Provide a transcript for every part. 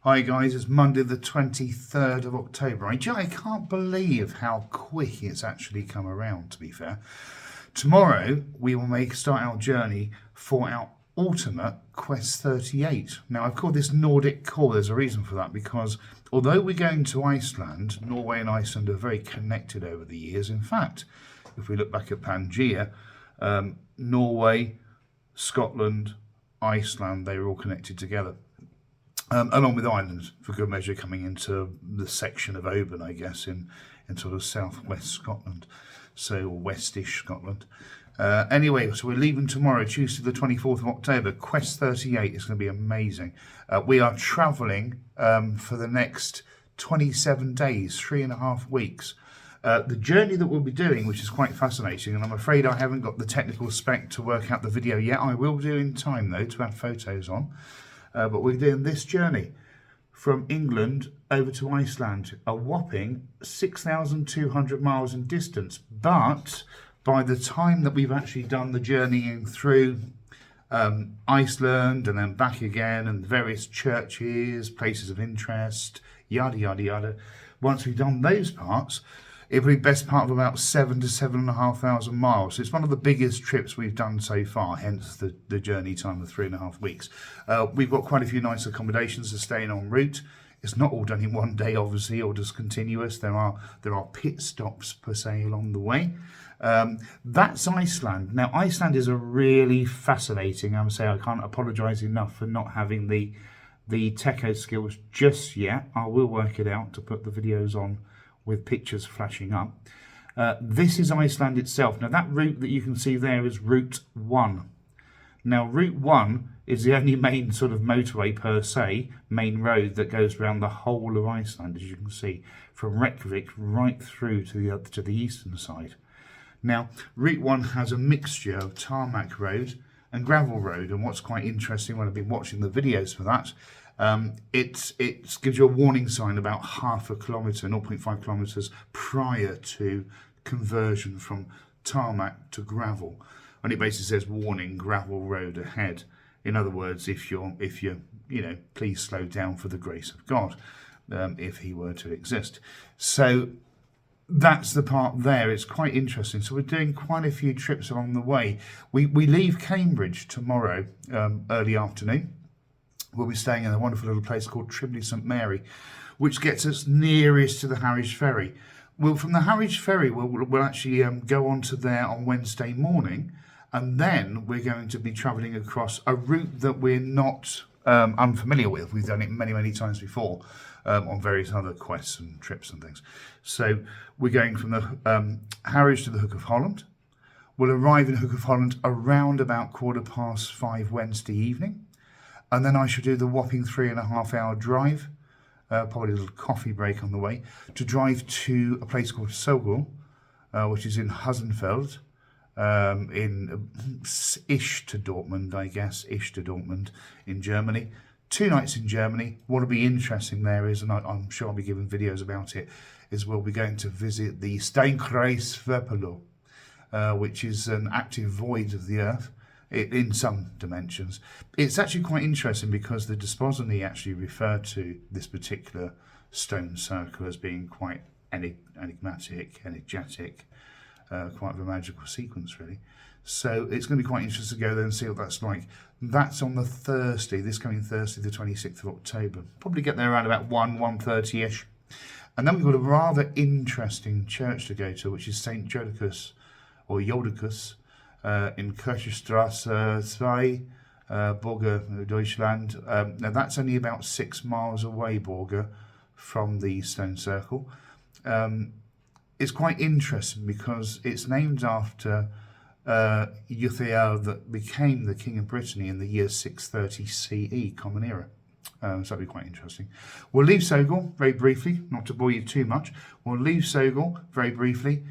Hi guys, it's Monday the 23rd of October. I can't believe how quick it's actually come around, to be fair. Tomorrow we will start our journey for our ultimate Quest 38. Now I've called this Nordic Call. There's a reason for that, because although we're going to Iceland, Norway and Iceland are very connected over the years. In fact, if we look back at Pangea, Norway, Scotland, Iceland, they were all connected together. Along with Ireland, for good measure, coming into the section of Oban, I guess, in sort of southwest Scotland, so westish Scotland. Anyway, so we're leaving tomorrow, Tuesday the 24th of October. Quest 38 is going to be amazing. We are travelling for the next 27 days, 3.5 weeks. The journey that we'll be doing, which is quite fascinating, and I'm afraid I haven't got the technical spec to work out the video yet. I will do in time, though, to add photos on. But we're doing this journey from England over to Iceland, a whopping 6,200 miles in distance. But by the time that we've actually done the journeying through Iceland and then back again, and various churches, places of interest, yada, yada, yada, once we've done those parts, it'll be best part of about 7,000 to 7,500 miles. So it's one of the biggest trips we've done so far, hence the journey time of 3.5 weeks. We've got quite a few nice accommodations to stay in en route. It's not all done in one day, obviously, or just continuous. There are pit stops, per se, along the way. That's Iceland. Now, Iceland is a really fascinating, I can't apologise enough for not having the techo skills just yet. I will work it out to put the videos on with pictures flashing up. This is Iceland itself. Now that route that you can see there is Route 1. Now Route 1 is the only main sort of motorway per se, main road that goes around the whole of Iceland, as you can see, from Reykjavik right through to the eastern side. Now Route 1 has a mixture of tarmac road and gravel road, and what's quite interesting when I've been watching the videos for that, it gives you a warning sign about 0.5 kilometre, 0.5 kilometres prior to conversion from tarmac to gravel, and it basically says warning, gravel road ahead. In other words, if you're please slow down for the grace of God, if he were to exist. So that's the part there. It's quite interesting. So we're doing quite a few trips along the way. We leave Cambridge tomorrow early afternoon. We'll be staying in a wonderful little place called Trimley St Mary, which gets us nearest to the Harwich Ferry. From the Harwich Ferry, we'll actually go on to there on Wednesday morning, and then we're going to be travelling across a route that we're not unfamiliar with. We've done it many, many times before on various other quests and trips and things. So we're going from the Harwich to the Hook of Holland. We'll arrive in Hook of Holland around about 5:15 Wednesday evening. And then I shall do the whopping 3.5 hour drive, probably a little coffee break on the way, to drive to a place called Sogel, which is in Hussenfeld, ish to Dortmund, I guess, in Germany. 2 nights in Germany. What will be interesting there is, and I'm sure I'll be giving videos about it, is we'll be going to visit the Steinkreis Verpalo, which is an active void of the Earth. In some dimensions. It's actually quite interesting because the Desposini actually referred to this particular stone circle as being quite enigmatic, energetic, quite of a magical sequence, really. So it's going to be quite interesting to go there and see what that's like. That's on the Thursday, this coming Thursday, the 26th of October. Probably get there around about 1:30ish. And then we've got a rather interesting church to go to, which is St. Jodocus, or Jodocus, in Kirchestrasse 2, Borger, Deutschland. Now that's only about 6 miles away, Borger, from the stone circle. It's quite interesting because it's named after Euthiel that became the King of Brittany in the year 630 CE, Common Era. So that'll be quite interesting. We'll leave Sogel very briefly, not to bore you too much. We'll leave Sogel very briefly.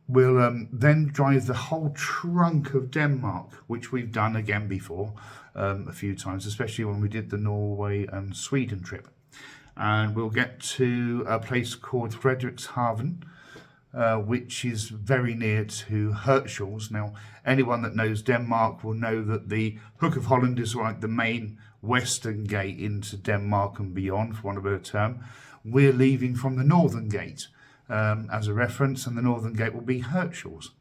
We'll then drive the whole trunk of Denmark, which we've done again before a few times, especially when we did the Norway and Sweden trip. And we'll get to a place called Frederikshavn, which is very near to Hirtshals. Now, anyone that knows Denmark will know that the Hook of Holland is like the main western gate into Denmark and beyond, for want of a better term. We're leaving from the northern gate as a reference, and the northern gate will be Herschel's.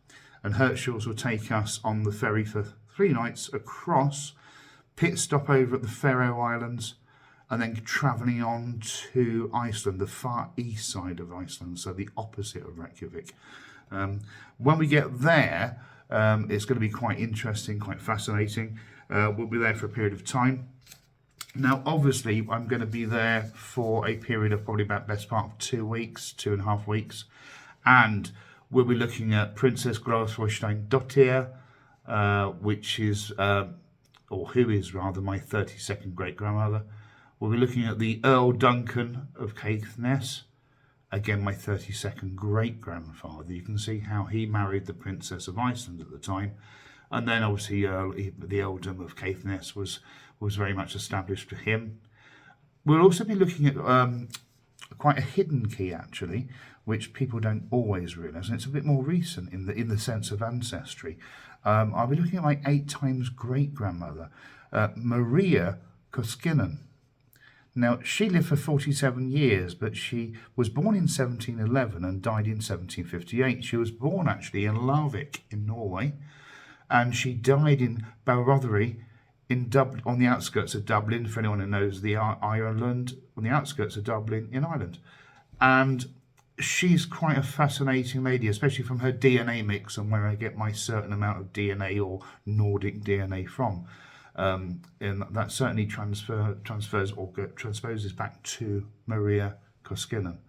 And Herschel's will take us on the ferry for 3 nights across, pit stop over at the Faroe Islands, and then travelling on to Iceland, the far east side of Iceland, so the opposite of Reykjavik. When we get there, it's going to be quite interesting, quite fascinating. We'll be there for a period of time. Now, obviously, I'm going to be there for a period of probably about best part of 2 weeks, 2.5 weeks, and we'll be looking at Princess Glorfrosteinsdottir, which is, or who is rather, my 32nd great-grandmother. We'll be looking at the Earl Duncan of Caithness, again my 32nd great-grandfather. You can see how he married the Princess of Iceland at the time. And then obviously the earldom of Caithness was very much established for him. We'll also be looking at quite a hidden key actually, which people don't always realise, and it's a bit more recent in the sense of ancestry. I'll be looking at my 8 times great-grandmother, Maria Koskinen. Now, she lived for 47 years, but she was born in 1711 and died in 1758. She was born actually in Larvik in Norway, and she died in Balrotherry in Dublin, on the outskirts of Dublin, for anyone who knows the Ireland, on the outskirts of Dublin in Ireland. And she's quite a fascinating lady, especially from her DNA mix and where I get my certain amount of DNA or Nordic DNA from. And that certainly transposes back to Maria Koskinen.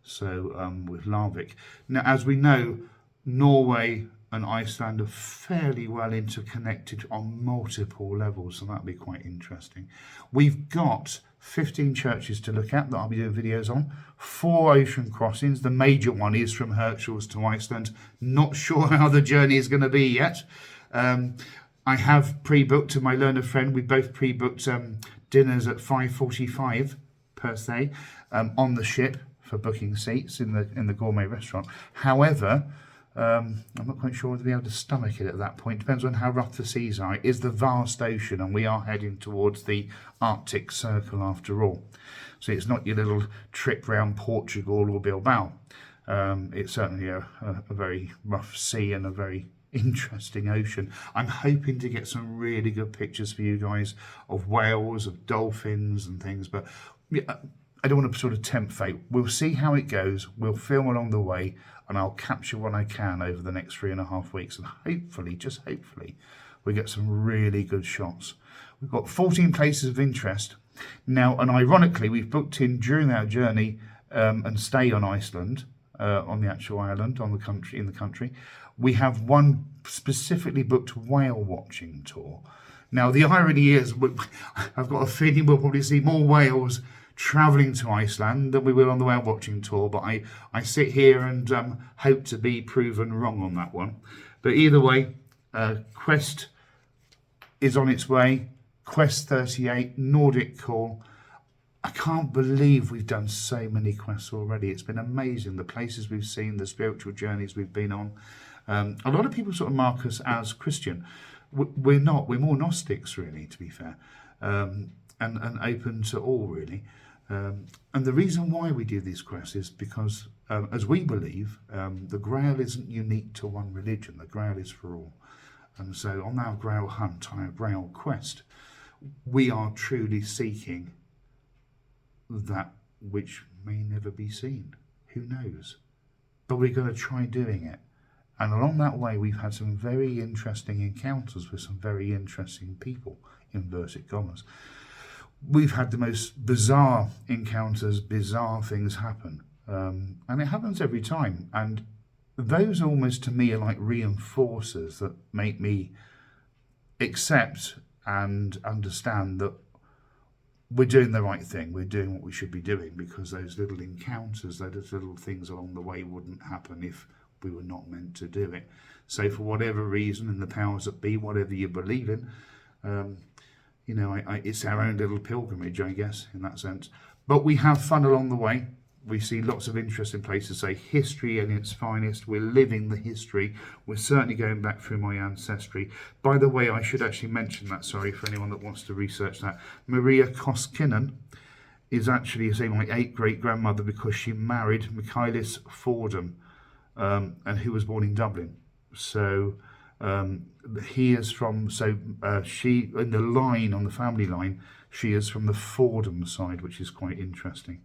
So with Larvik. Now, as we know, Norway and Iceland are fairly well interconnected on multiple levels, so that'll be quite interesting. We've got 15 churches to look at that I'll be doing videos on, 4 ocean crossings. The major one is from Herschel's to Iceland. Not sure how the journey is going to be yet. I have pre-booked, to my learned friend, we both pre-booked dinners at 5:45 per se on the ship for booking seats in the gourmet restaurant. However, I'm not quite sure whether we'll be able to stomach it at that point. Depends on how rough the seas are. It is the vast ocean, and we are heading towards the Arctic Circle after all. So it's not your little trip round Portugal or Bilbao. It's certainly a very rough sea and a very interesting ocean. I'm hoping to get some really good pictures for you guys of whales, of dolphins and things, but I don't want to sort of tempt fate. We'll see how it goes. We'll film along the way, and I'll capture what I can over the next 3.5 weeks, and hopefully, just hopefully, we get some really good shots. We've got 14 places of interest now, and ironically, we've booked in during our journey and stay on Iceland, on the actual island, on the country, in the country. We have one specifically booked whale watching tour. Now, the irony is, I've got a feeling we'll probably see more whales travelling to Iceland than we will on the whale watching tour, but I sit here and hope to be proven wrong on that one. But either way, Quest is on its way. Quest 38, Nordic Call. I can't believe we've done so many quests already. It's been amazing, the places we've seen, the spiritual journeys we've been on. A lot of people sort of mark us as Christian. We're not. We're more Gnostics, really, to be fair, and open to all, really. And the reason why we do these quests is because, as we believe, the Grail isn't unique to one religion. The Grail is for all. And so on our Grail hunt, our Grail quest, we are truly seeking that which may never be seen. Who knows? But we're going to try doing it. And along that way, we've had some very interesting encounters with some very interesting people, inverted commas. We've had the most bizarre encounters, bizarre things happen. And it happens every time. And those almost to me are like reinforcers that make me accept and understand that we're doing the right thing. We're doing what we should be doing, because those little encounters, those little things along the way wouldn't happen if we were not meant to do it. So for whatever reason, and the powers that be, whatever you believe in, it's our own little pilgrimage, I guess, in that sense. But we have fun along the way. We see lots of interesting places, say history in its finest. We're living the history. We're certainly going back through my ancestry. By the way, I should actually mention that, sorry, for anyone that wants to research that. Maria Koskinen is actually, say, my 8th great-grandmother because she married Michaelis Fordham, and who was born in Dublin. So he is from, she, in the line, on the family line, she is from the Fordham side, which is quite interesting.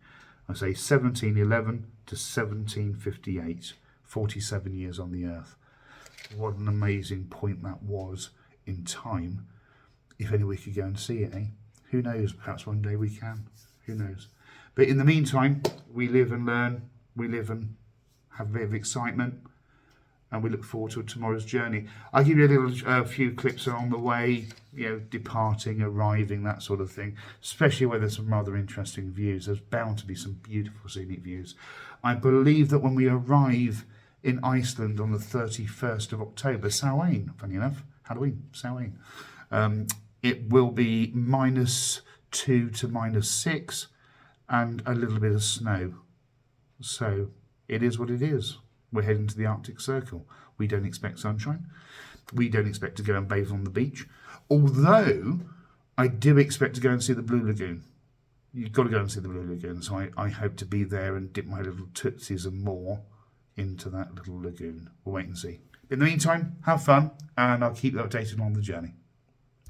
I say 1711 to 1758, 47 years on the earth. What an amazing point that was in time. If only we could go and see it, eh? Who knows? Perhaps one day we can. Who knows? But in the meantime, we live and learn. We live and have a bit of excitement. And we look forward to tomorrow's journey. I'll give you a few clips along the way, you know, departing, arriving, that sort of thing, especially where there's some rather interesting views. There's bound to be some beautiful scenic views. I believe that when we arrive in Iceland on the 31st of October, Samhain, funny enough, Halloween, Samhain, it will be -2 to -6 and a little bit of snow. So it is what it is. We're heading to the Arctic Circle. We don't expect sunshine. We don't expect to go and bathe on the beach. Although, I do expect to go and see the Blue Lagoon. You've got to go and see the Blue Lagoon. So I hope to be there and dip my little tootsies and more into that little lagoon. We'll wait and see. In the meantime, have fun, and I'll keep you updated on the journey.